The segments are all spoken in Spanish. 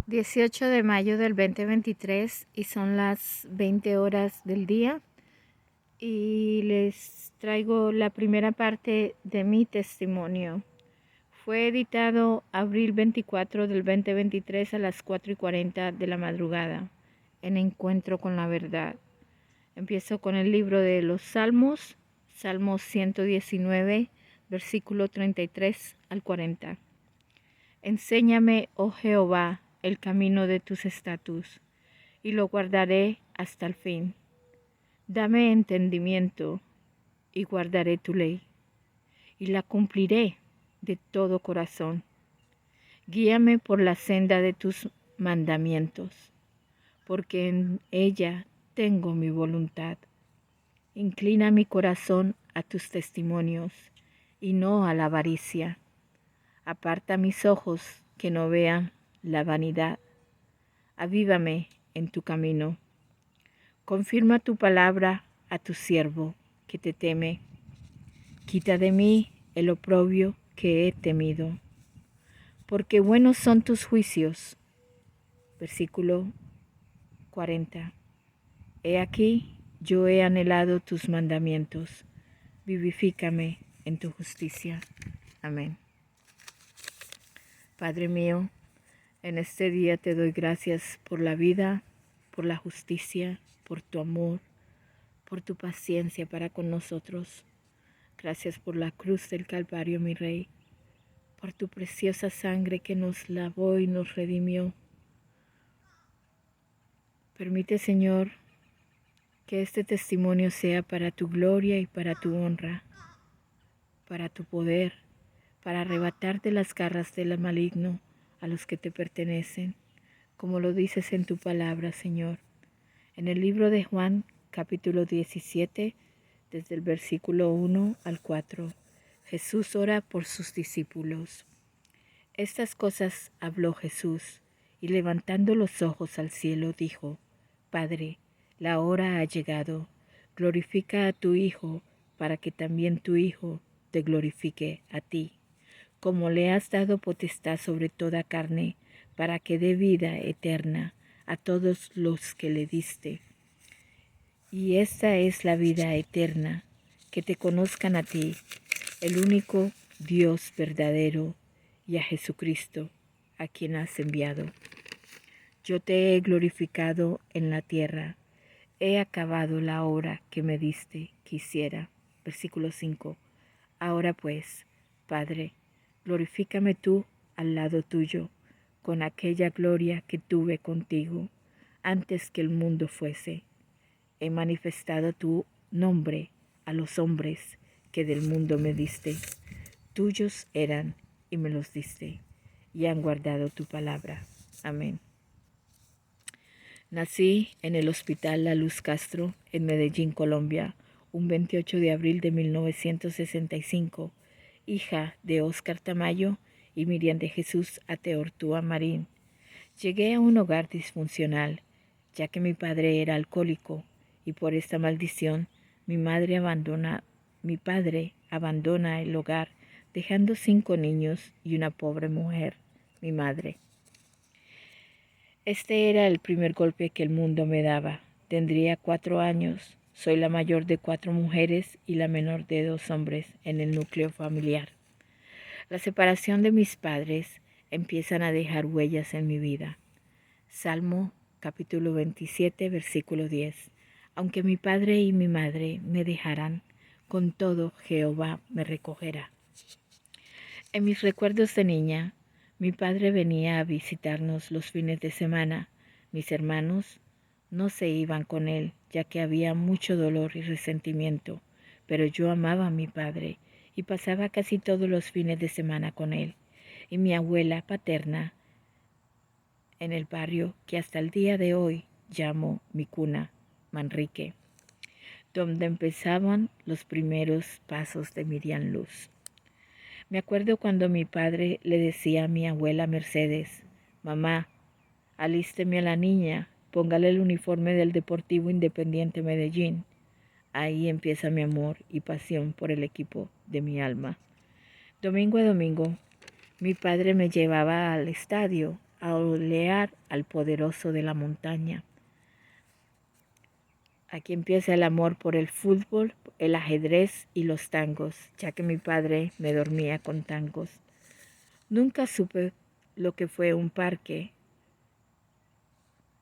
18 de mayo del 2023 y son las 20 horas del día y les traigo la primera parte de mi testimonio. Fue editado abril 24 del 2023 a las 4:40 de la madrugada en Encuentro con la Verdad. Empiezo con el libro de los Salmos, Salmos 119, versículo 33 al 40. Enséñame, oh Jehová, el camino de tus estatutos, y lo guardaré hasta el fin. Dame entendimiento, y guardaré tu ley, y la cumpliré de todo corazón. Guíame por la senda de tus mandamientos, porque en ella tengo mi voluntad. Inclina mi corazón a tus testimonios, y no a la avaricia. Aparta mis ojos que no vean la vanidad. Avívame en tu camino. Confirma tu palabra a tu siervo que te teme. Quita de mí el oprobio que he temido. Porque buenos son tus juicios. Versículo 40. He aquí, yo he anhelado tus mandamientos. Vivifícame en tu justicia. Amén. Padre mío, en este día te doy gracias por la vida, por la justicia, por tu amor, por tu paciencia para con nosotros. Gracias por la cruz del Calvario, mi Rey, por tu preciosa sangre que nos lavó y nos redimió. Permite, Señor, que este testimonio sea para tu gloria y para tu honra, para tu poder, para arrebatar de las garras del maligno a los que te pertenecen, como lo dices en tu palabra, Señor. En el libro de Juan, capítulo 17, desde el versículo 1 al 4, Jesús ora por sus discípulos. Estas cosas habló Jesús, y levantando los ojos al cielo, dijo: Padre, la hora ha llegado, glorifica a tu Hijo, para que también tu Hijo te glorifique a ti, como le has dado potestad sobre toda carne, para que dé vida eterna a todos los que le diste. Y esta es la vida eterna, que te conozcan a ti, el único Dios verdadero, y a Jesucristo, a quien has enviado. Yo te he glorificado en la tierra, he acabado la obra que me diste que hiciera. Versículo 5. Ahora pues, Padre, glorifícame tú al lado tuyo, con aquella gloria que tuve contigo antes que el mundo fuese. He manifestado tu nombre a los hombres que del mundo me diste. Tuyos eran y me los diste, y han guardado tu palabra. Amén. Nací en el Hospital La Luz Castro, en Medellín, Colombia, un 28 de abril de 1965, hija de Óscar Tamayo y Miriam de Jesús Ateortúa Marín. Llegué a un hogar disfuncional, ya que mi padre era alcohólico, y por esta maldición mi padre abandona el hogar, dejando 5 niños y una pobre mujer, mi madre. Este era el primer golpe que el mundo me daba. Tendría 4 años. Soy la mayor de 4 mujeres y la menor de 2 hombres en el núcleo familiar. La separación de mis padres empiezan a dejar huellas en mi vida. Salmo capítulo 27, versículo 10. Aunque mi padre y mi madre me dejaran, con todo Jehová me recogerá. En mis recuerdos de niña, mi padre venía a visitarnos los fines de semana. Mis hermanos no se iban con él, ya que había mucho dolor y resentimiento, pero yo amaba a mi padre y pasaba casi todos los fines de semana con él. Y mi abuela paterna en el barrio que hasta el día de hoy llamo mi cuna, Manrique, donde empezaban los primeros pasos de Miriam Luz. Me acuerdo cuando mi padre le decía a mi abuela Mercedes: mamá, alísteme a la niña, póngale el uniforme del Deportivo Independiente Medellín. Ahí empieza mi amor y pasión por el equipo de mi alma. Domingo a domingo, mi padre me llevaba al estadio a olear al poderoso de la montaña. Aquí empieza el amor por el fútbol, el ajedrez y los tangos, ya que mi padre me dormía con tangos. Nunca supe lo que fue un parque.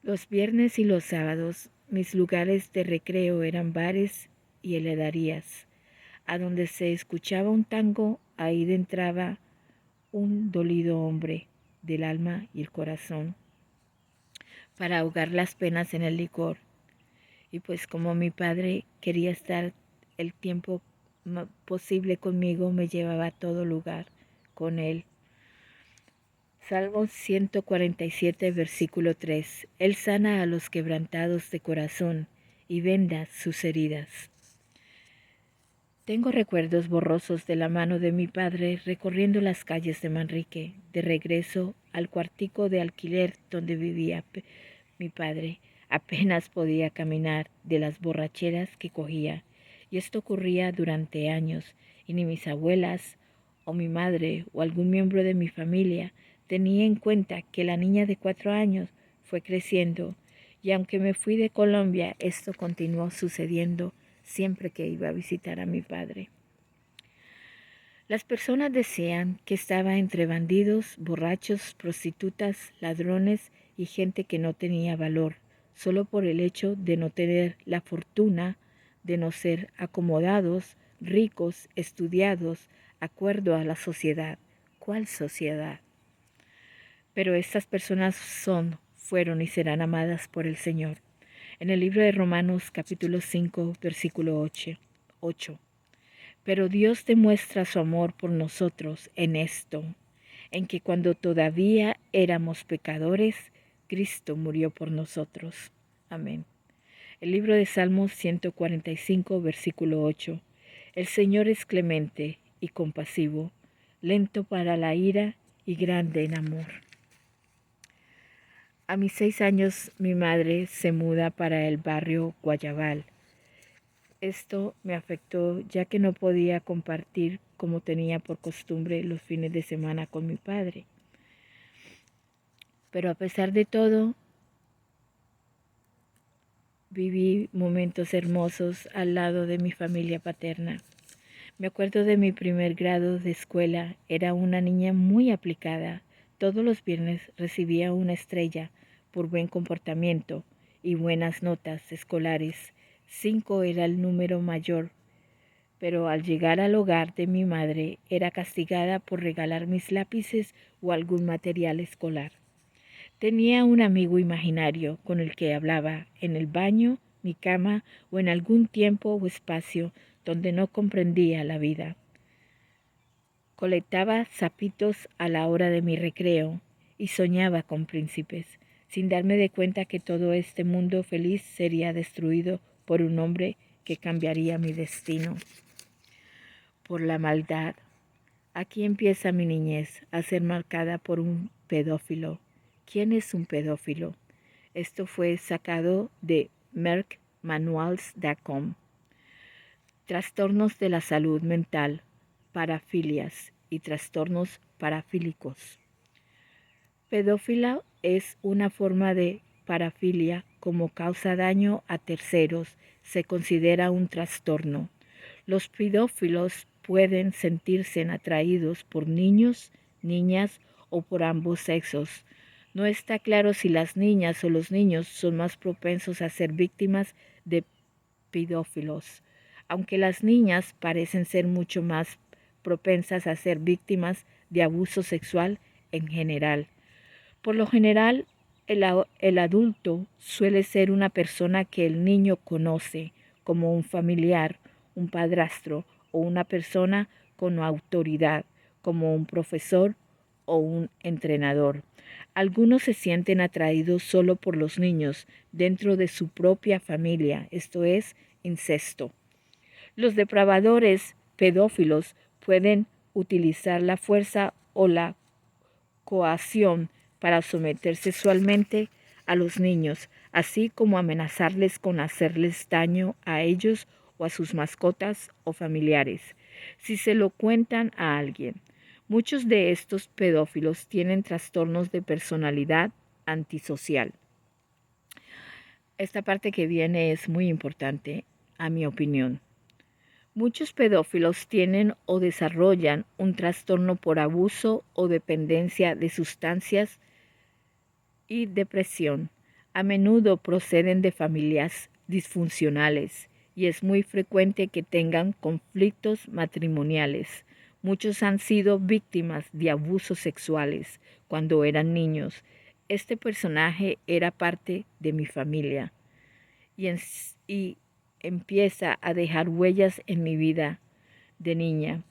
Los viernes y los sábados, mis lugares de recreo eran bares y heladerías. A donde se escuchaba un tango, ahí entraba un dolido hombre del alma y el corazón para ahogar las penas en el licor. Y pues como mi padre quería estar el tiempo posible conmigo, me llevaba a todo lugar con él. Salmo 147, versículo 3. Él sana a los quebrantados de corazón y venda sus heridas. Tengo recuerdos borrosos de la mano de mi padre recorriendo las calles de Manrique, de regreso al cuartico de alquiler donde vivía mi padre. Apenas podía caminar de las borracheras que cogía, y esto ocurría durante años, y ni mis abuelas, o mi madre, o algún miembro de mi familia tenía en cuenta que la niña de 4 años fue creciendo, y aunque me fui de Colombia, esto continuó sucediendo siempre que iba a visitar a mi padre. Las personas decían que estaba entre bandidos, borrachos, prostitutas, ladrones y gente que no tenía valor, solo por el hecho de no tener la fortuna, de no ser acomodados, ricos, estudiados, acuerdo a la sociedad. ¿Cuál sociedad? Pero estas personas fueron y serán amadas por el Señor. En el libro de Romanos capítulo 5, versículo 8. Pero Dios demuestra su amor por nosotros en esto, en que cuando todavía éramos pecadores, Cristo murió por nosotros. Amén. El libro de Salmos 145, versículo 8. El Señor es clemente y compasivo, lento para la ira y grande en amor. A mis 6 años mi madre se muda para el barrio Guayabal. Esto me afectó ya que no podía compartir como tenía por costumbre los fines de semana con mi padre. Pero a pesar de todo, viví momentos hermosos al lado de mi familia paterna. Me acuerdo de mi primer grado de escuela. Era una niña muy aplicada. Todos los viernes recibía una estrella por buen comportamiento y buenas notas escolares. 5 era el número mayor, pero al llegar al hogar de mi madre era castigada por regalar mis lápices o algún material escolar. Tenía un amigo imaginario con el que hablaba en el baño, mi cama o en algún tiempo o espacio donde no comprendía la vida. Colectaba sapitos a la hora de mi recreo y soñaba con príncipes, sin darme de cuenta que todo este mundo feliz sería destruido por un hombre que cambiaría mi destino. Por la maldad. Aquí empieza mi niñez a ser marcada por un pedófilo. ¿Quién es un pedófilo? Esto fue sacado de merckmanuals.com. Trastornos de la salud mental, parafilias y trastornos parafílicos. Pedófila es una forma de parafilia como causa daño a terceros. Se considera un trastorno. Los pedófilos pueden sentirse atraídos por niños, niñas o por ambos sexos. No está claro si las niñas o los niños son más propensos a ser víctimas de pedófilos, aunque las niñas parecen ser mucho más propensas a ser víctimas de abuso sexual en general. Por lo general, el adulto suele ser una persona que el niño conoce, como un familiar, un padrastro o una persona con autoridad, como un profesor o un entrenador. Algunos se sienten atraídos solo por los niños dentro de su propia familia, esto es, incesto. Los depravadores pedófilos pueden utilizar la fuerza o la coacción para someter sexualmente a los niños, así como amenazarles con hacerles daño a ellos o a sus mascotas o familiares, si se lo cuentan a alguien. Muchos de estos pedófilos tienen trastornos de personalidad antisocial. Esta parte que viene es muy importante, a mi opinión. Muchos pedófilos tienen o desarrollan un trastorno por abuso o dependencia de sustancias y depresión. A menudo proceden de familias disfuncionales y es muy frecuente que tengan conflictos matrimoniales. Muchos han sido víctimas de abusos sexuales cuando eran niños. Este personaje era parte de mi familia y empieza a dejar huellas en mi vida de niña.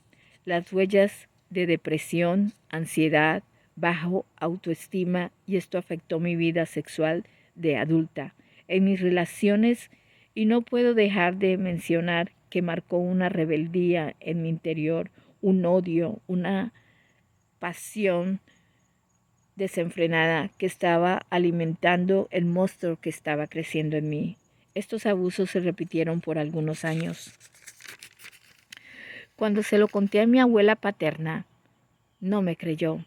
Las huellas de depresión, ansiedad, bajo autoestima, y esto afectó mi vida sexual de adulta, en mis relaciones, y no puedo dejar de mencionar que marcó una rebeldía en mi interior, un odio, una pasión desenfrenada que estaba alimentando el monstruo que estaba creciendo en mí. Estos abusos se repitieron por algunos años. Cuando se lo conté a mi abuela paterna, no me creyó.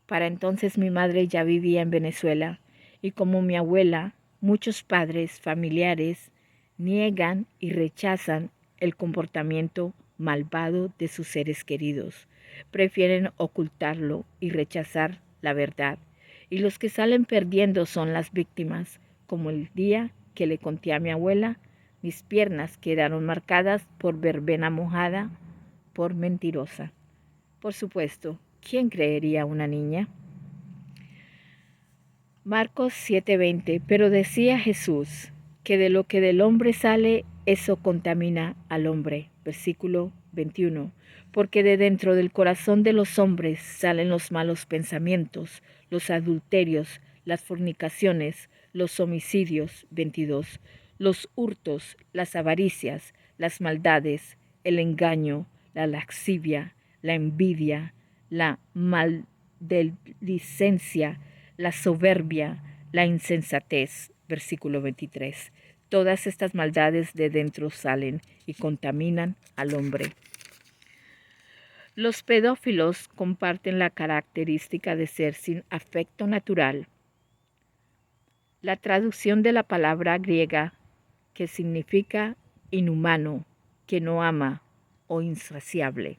Para entonces mi madre ya vivía en Venezuela y como mi abuela, muchos padres familiares niegan y rechazan el comportamiento malvado de sus seres queridos. Prefieren ocultarlo y rechazar la verdad. Y los que salen perdiendo son las víctimas, como el día que le conté a mi abuela, mis piernas quedaron marcadas por verbena mojada, por mentirosa. Por supuesto, ¿quién creería a una niña? Marcos 7:20, pero decía Jesús que de lo que del hombre sale, eso contamina al hombre. Versículo 21, porque de dentro del corazón de los hombres salen los malos pensamientos, los adulterios, las fornicaciones, los homicidios. 22, los hurtos, las avaricias, las maldades, el engaño, la lascivia, la envidia, la maldicencia, la soberbia, la insensatez. Versículo 23. Todas estas maldades de dentro salen y contaminan al hombre. Los pedófilos comparten la característica de ser sin afecto natural. La traducción de la palabra griega que significa inhumano, que no ama o insaciable.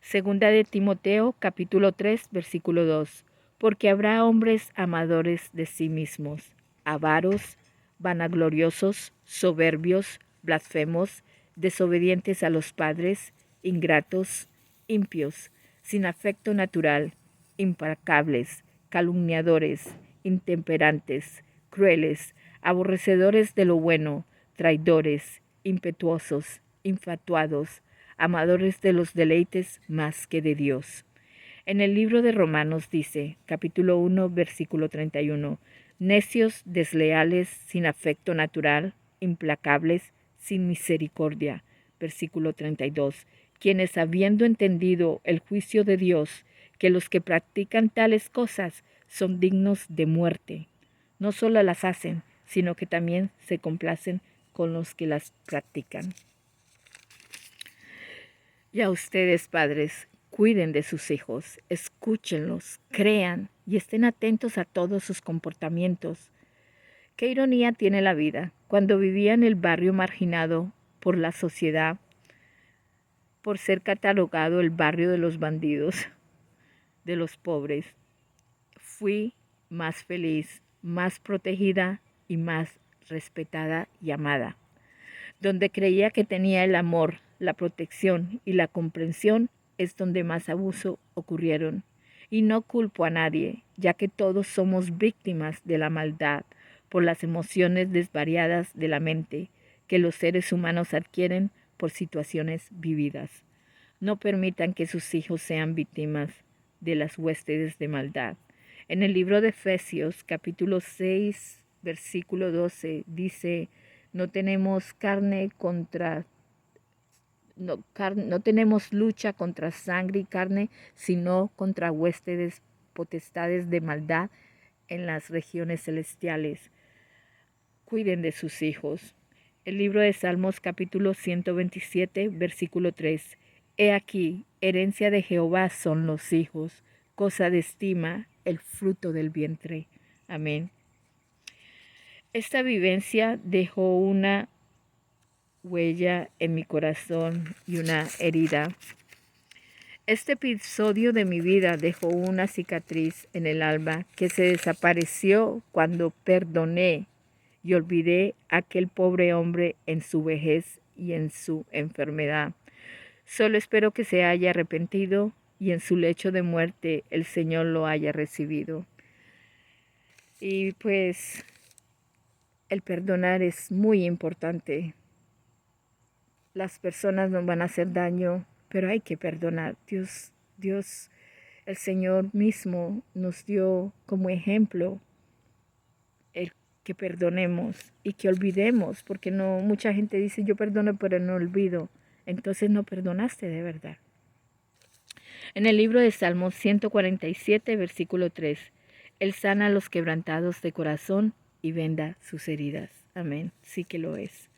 Segunda de Timoteo, capítulo 3, versículo 2. Porque habrá hombres amadores de sí mismos, avaros, vanagloriosos, soberbios, blasfemos, desobedientes a los padres, ingratos, impios, sin afecto natural, implacables, calumniadores, intemperantes, crueles, aborrecedores de lo bueno, traidores, impetuosos, infatuados, amadores de los deleites más que de Dios. En el libro de Romanos dice, capítulo 1, versículo 31, necios, desleales, sin afecto natural, implacables, sin misericordia. Versículo 32, quienes habiendo entendido el juicio de Dios, que los que practican tales cosas son dignos de muerte, no solo las hacen, sino que también se complacen con los que las practican. Y a ustedes, padres, cuiden de sus hijos, escúchenlos, crean y estén atentos a todos sus comportamientos. Qué ironía tiene la vida. Cuando vivía en el barrio marginado por la sociedad, por ser catalogado el barrio de los bandidos, de los pobres, fui más feliz, más protegida y más respetada y amada. Donde creía que tenía el amor, la protección y la comprensión, es donde más abuso ocurrieron. Y no culpo a nadie, ya que todos somos víctimas de la maldad por las emociones desvariadas de la mente que los seres humanos adquieren por situaciones vividas. No permitan que sus hijos sean víctimas de las huestes de maldad. En el libro de Efesios, capítulo 6, versículo 12, dice, no tenemos no tenemos lucha contra sangre y carne, sino contra huestes potestades de maldad en las regiones celestiales. Cuiden de sus hijos. El libro de Salmos capítulo 127, versículo 3. He aquí, herencia de Jehová son los hijos, cosa de estima el fruto del vientre. Amén. Esta vivencia dejó una huella en mi corazón y una herida. Este episodio de mi vida dejó una cicatriz en el alma que se desapareció cuando perdoné y olvidé a aquel pobre hombre en su vejez y en su enfermedad. Solo espero que se haya arrepentido y en su lecho de muerte el Señor lo haya recibido. Y pues el perdonar es muy importante. Las personas nos van a hacer daño, pero hay que perdonar. Dios, el Señor mismo nos dio como ejemplo el que perdonemos y que olvidemos, porque no mucha gente dice yo perdono pero no olvido. Entonces no perdonaste de verdad. En el libro de Salmos 147, versículo 3, Él sana a los quebrantados de corazón y venda sus heridas. Amén. Sí que lo es.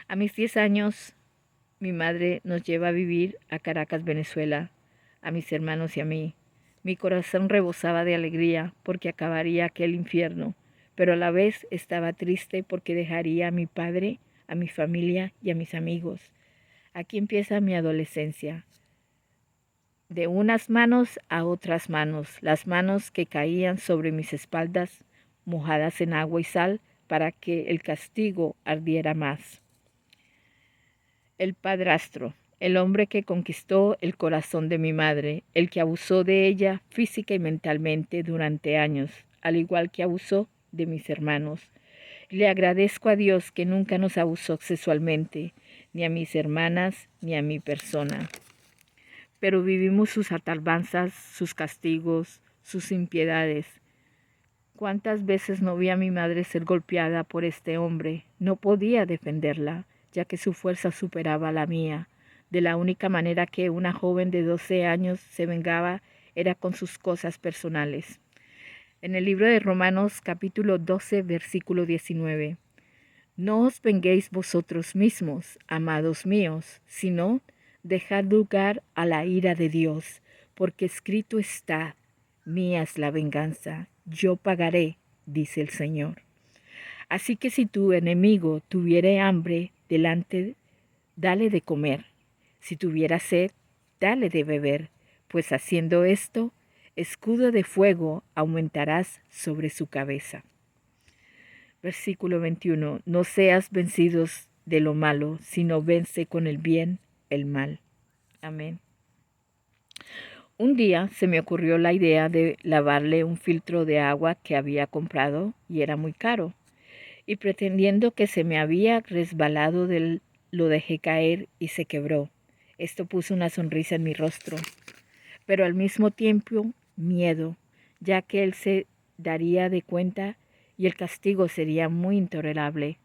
A mis 10 años, mi madre nos lleva a vivir a Caracas, Venezuela, a mis hermanos y a mí. Mi corazón rebosaba de alegría porque acabaría aquel infierno, pero a la vez estaba triste porque dejaría a mi padre, a mi familia y a mis amigos. Aquí empieza mi adolescencia. De unas manos a otras manos, las manos que caían sobre mis espaldas, mojadas en agua y sal, para que el castigo ardiera más. El padrastro, el hombre que conquistó el corazón de mi madre, el que abusó de ella física y mentalmente durante años, al igual que abusó de mis hermanos. Le agradezco a Dios que nunca nos abusó sexualmente, ni a mis hermanas, ni a mi persona. Pero vivimos sus atarbanzas, sus castigos, sus impiedades. ¿Cuántas veces no vi a mi madre ser golpeada por este hombre? No podía defenderla, ya que su fuerza superaba la mía. De la única manera que una joven de 12 años se vengaba era con sus cosas personales. En el libro de Romanos capítulo 12, versículo 19. No os venguéis vosotros mismos, amados míos, sino dejad lugar a la ira de Dios, porque escrito está, mía es la venganza, yo pagaré, dice el Señor. Así que si tu enemigo tuviere hambre delante, dale de comer. Si tuviera sed, dale de beber, pues haciendo esto, escudo de fuego aumentarás sobre su cabeza. Versículo 21. No seas vencidos de lo malo, sino vence con el bien el mal. Amén. Un día se me ocurrió la idea de lavarle un filtro de agua que había comprado y era muy caro. Y pretendiendo que se me había resbalado lo dejé caer y se quebró. Esto puso una sonrisa en mi rostro, pero al mismo tiempo miedo, ya que él se daría de cuenta y el castigo sería muy intolerable.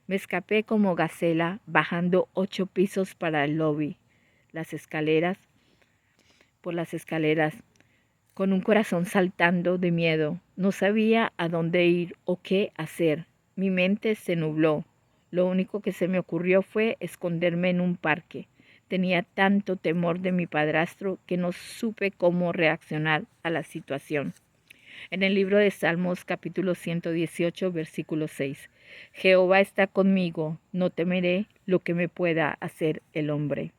Me escapé como gacela, bajando 8 pisos para el lobby, por las escaleras, con un corazón saltando de miedo. No sabía a dónde ir o qué hacer. Mi mente se nubló. Lo único que se me ocurrió fue esconderme en un parque. Tenía tanto temor de mi padrastro que no supe cómo reaccionar a la situación. En el libro de Salmos capítulo 118, versículo 6. Jehová está conmigo, no temeré lo que me pueda hacer el hombre.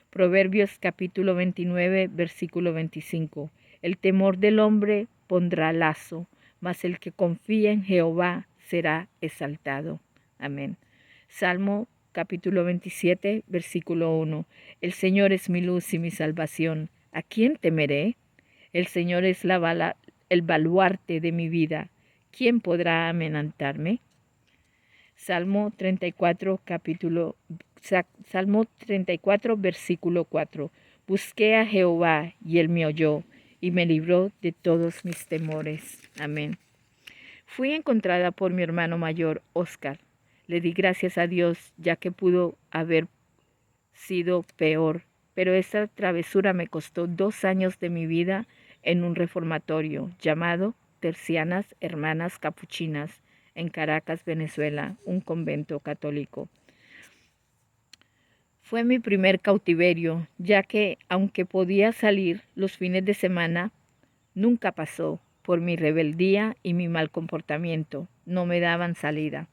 Proverbios capítulo 29, versículo 25. El temor del hombre pondrá lazo, mas el que confía en Jehová será exaltado. Amén. Salmo capítulo 27, versículo 1. El Señor es mi luz y mi salvación. ¿A quién temeré? El Señor es el baluarte de mi vida. ¿Quién podrá amenazarme? Salmo 34, versículo 4. Busqué a Jehová y él me oyó y me libró de todos mis temores. Amén. Fui encontrada por mi hermano mayor, Oscar. Le di gracias a Dios, ya que pudo haber sido peor, pero esa travesura me costó 2 años de mi vida en un reformatorio llamado Tercianas Hermanas Capuchinas en Caracas, Venezuela, un convento católico. Fue mi primer cautiverio, ya que, aunque podía salir los fines de semana, nunca pasó por mi rebeldía y mi mal comportamiento. No me daban salida.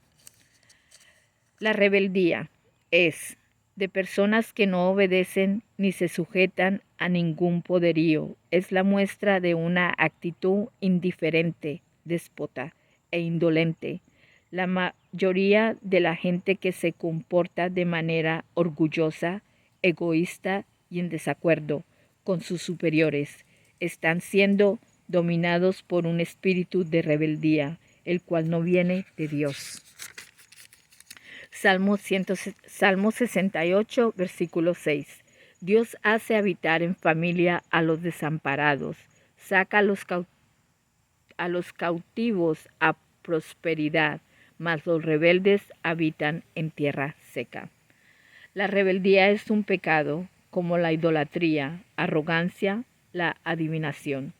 La rebeldía es de personas que no obedecen ni se sujetan a ningún poderío. Es la muestra de una actitud indiferente, déspota e indolente. La mayoría de la gente que se comporta de manera orgullosa, egoísta y en desacuerdo con sus superiores están siendo dominados por un espíritu de rebeldía, el cual no viene de Dios. Salmo 68, versículo 6. Dios hace habitar en familia a los desamparados, saca a los cautivos a prosperidad, mas los rebeldes habitan en tierra seca. La rebeldía es un pecado como la idolatría, arrogancia, la adivinación.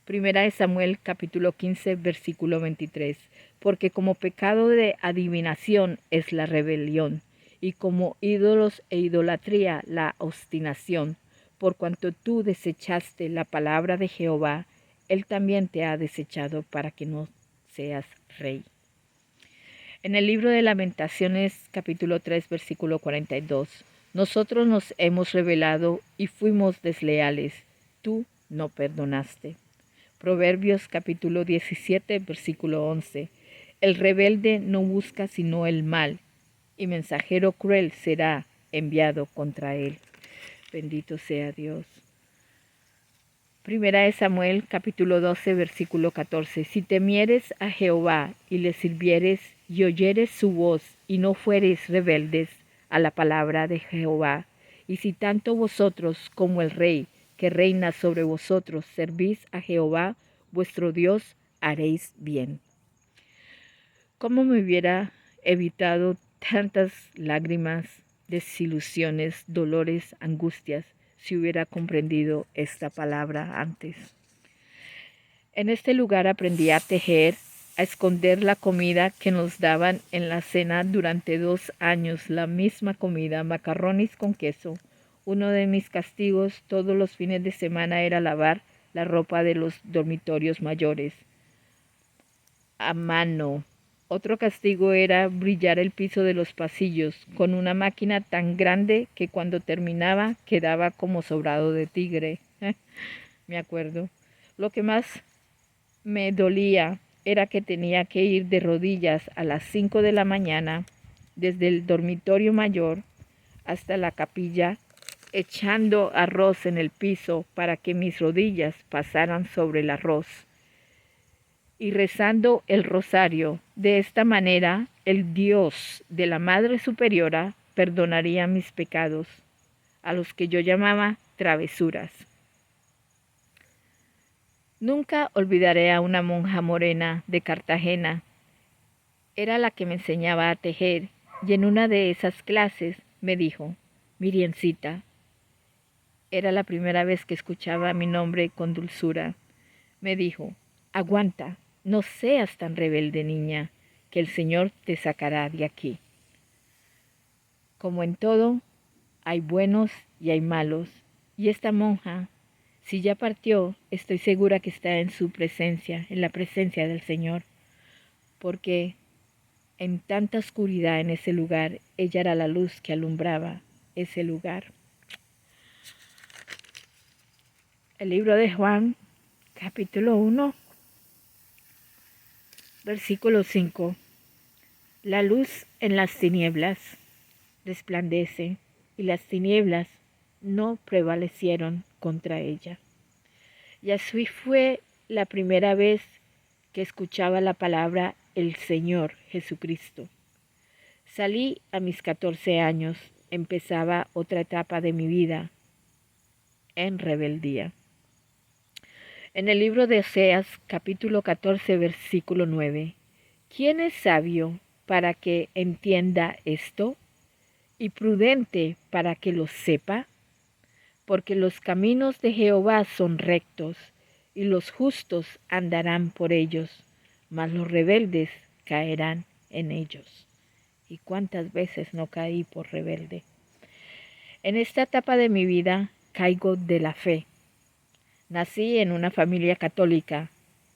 Primera de Samuel capítulo 15 versículo 23, porque como pecado de adivinación es la rebelión, y como ídolos e idolatría la obstinación, por cuanto tú desechaste la palabra de Jehová, él también te ha desechado para que no seas rey. En el libro de Lamentaciones capítulo 3 versículo 42, nosotros nos hemos rebelado y fuimos desleales, tú no perdonaste. Proverbios capítulo 17, versículo 11. El rebelde no busca sino el mal, y mensajero cruel será enviado contra él. Bendito sea Dios. Primera de Samuel capítulo 12, versículo 14. Si temieres a Jehová y le sirvieres y oyeres su voz y no fuereis rebeldes a la palabra de Jehová, y si tanto vosotros como el rey que reina sobre vosotros servís a Jehová, vuestro Dios, haréis bien. ¿Cómo me hubiera evitado tantas lágrimas, desilusiones, dolores, angustias, si hubiera comprendido esta palabra antes? En este lugar aprendí a tejer, a esconder la comida que nos daban en la cena durante 2 años, la misma comida, macarrones con queso. Uno de mis castigos todos los fines de semana era lavar la ropa de los dormitorios mayores a mano. Otro castigo era brillar el piso de los pasillos con una máquina tan grande que cuando terminaba quedaba como sobrado de tigre. Me acuerdo. Lo que más me dolía era que tenía que ir de rodillas a las 5 de la mañana desde el dormitorio mayor hasta la capilla, echando arroz en el piso para que mis rodillas pasaran sobre el arroz y rezando el rosario. De esta manera, el Dios de la Madre Superiora perdonaría mis pecados, a los que yo llamaba travesuras. Nunca olvidaré a una monja morena de Cartagena. Era la que me enseñaba a tejer, y en una de esas clases me dijo: Miriencita. Era la primera vez que escuchaba mi nombre con dulzura. Me dijo: aguanta, no seas tan rebelde, niña, que el Señor te sacará de aquí. Como en todo, hay buenos y hay malos, y esta monja, si ya partió, estoy segura que está en su presencia, en la presencia del Señor, porque en tanta oscuridad en ese lugar, ella era la luz que alumbraba ese lugar. El libro de Juan, capítulo 1, versículo 5. La luz en las tinieblas resplandece, y las tinieblas no prevalecieron contra ella. Y así fue la primera vez que escuchaba la palabra el Señor Jesucristo. Salí a mis 14 años, empezaba otra etapa de mi vida en rebeldía. En el libro de Oseas, capítulo 14, versículo 9, ¿quién es sabio para que entienda esto? Y prudente para que lo sepa, porque los caminos de Jehová son rectos, y los justos andarán por ellos, mas los rebeldes caerán en ellos. ¿Y cuántas veces no caí por rebelde? En esta etapa de mi vida caigo de la fe. Nací en una familia católica,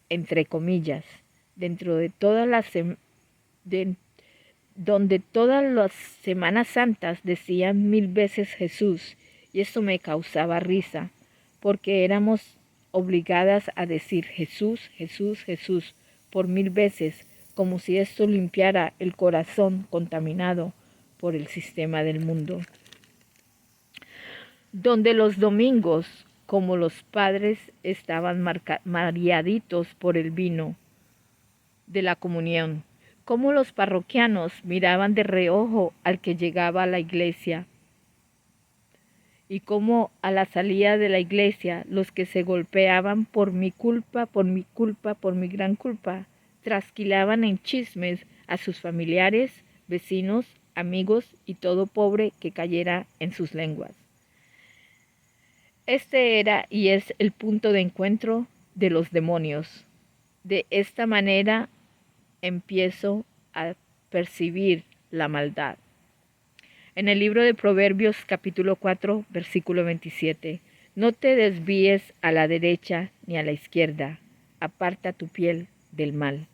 entre comillas, dentro de todas las donde todas las Semanas Santas decían 1000 veces Jesús, y esto me causaba risa, porque éramos obligadas a decir Jesús, Jesús, Jesús por 1000 veces, como si esto limpiara el corazón contaminado por el sistema del mundo. Donde los domingos, como los padres, estaban mareaditos por el vino de la comunión, como los parroquianos miraban de reojo al que llegaba a la iglesia, y como a la salida de la iglesia los que se golpeaban por mi culpa, por mi culpa, por mi gran culpa, trasquilaban en chismes a sus familiares, vecinos, amigos y todo pobre que cayera en sus lenguas. Este era y es el punto de encuentro de los demonios. De esta manera empiezo a percibir la maldad. En el libro de Proverbios capítulo 4, versículo 27, no te desvíes a la derecha ni a la izquierda, aparta tu piel del mal.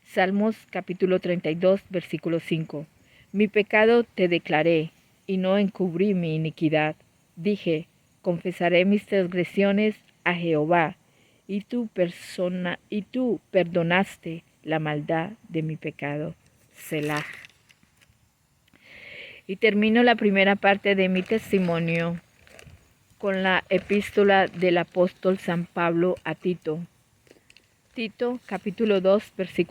Salmos capítulo 32, versículo 5, mi pecado te declaré y no encubrí mi iniquidad. Dije, confesaré mis transgresiones a Jehová, y tú perdonaste la maldad de mi pecado. Selah. Y termino la primera parte de mi testimonio con la epístola del apóstol San Pablo a Tito. Tito, capítulo 2, versículo